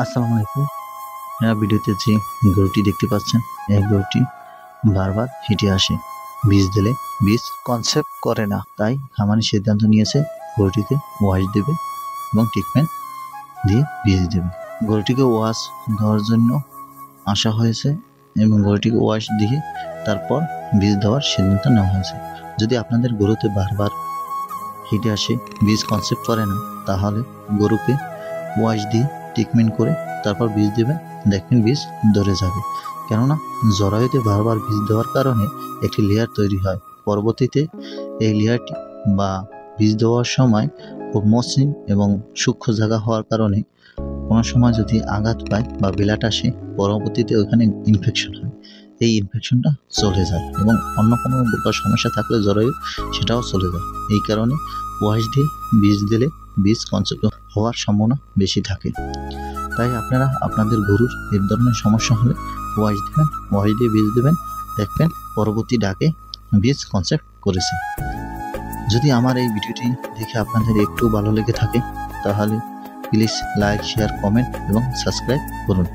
আসসালামু আলাইকুম। আপনারা ভিডিওতে যে গরুটি দেখতে পাচ্ছেন, এই গরুটি বারবার হেঁটে আসে। বীজ দিলে বীজ কনসেপ্ট করে না, তাই খামারি সিদ্ধান্ত নিয়েছে গরুটিকে ওয়াশ দেবে এবং ট্রিটমেন্ট দিয়ে বীজ দেবে। গরুটিকে ওয়াশ দেওয়ার জন্য আসা হয়েছে এবং গরুটিকে ওয়াশ দিয়ে তারপর বীজ দেওয়ার সিদ্ধান্ত নেওয়া হয়েছে। যদি আপনাদের গরুতে বারবার হেঁটে আসে, বীজ কনসেপ্ট করে না, তাহলে গরুকে ওয়াশ দিয়ে ট্রিটমেন্ট করে তারপর বীজ দেবেন, দেখবেন বীজ ধরে যাবে। কেননা জরায়ুতে বারবার বীজ দেওয়ার কারণে একটি লেয়ার তৈরি হয়। পরবর্তীতে এই লেয়ারটি বা বীজ দেওয়ার সময় খুব মসৃণ এবং সূক্ষ্ম জায়গা হওয়ার কারণে কোনো সময় যদি আঘাত পায় বা বেলাট আসে, পরবর্তীতে ওখানে ইনফেকশন হয়। এই ইনফেকশনটা চলে যায় এবং অন্য কোনো সমস্যা থাকলে জরায়ু সেটাও চলে যায়। এই কারণে ওয়াশ দিয়ে বীজ দিলে বীজ কনসেপ্ট হওয়ার সম্ভাবনা বেশি থাকে। তাই আপনারা আপনাদের গরুর এই ধরনের সমস্যা হলে ওয়াশ দেবেন, ওয়াশ দিয়ে বীজ দেবেন, দেখবেন পরবর্তী ডাকে বীজ কনসেপ্ট করেছে। যদি আমার এই ভিডিওটি দেখে আপনাদের একটু ভালো লেগে থাকে, তাহলে প্লিজ লাইক, শেয়ার, কমেন্ট এবং সাবস্ক্রাইব করুন।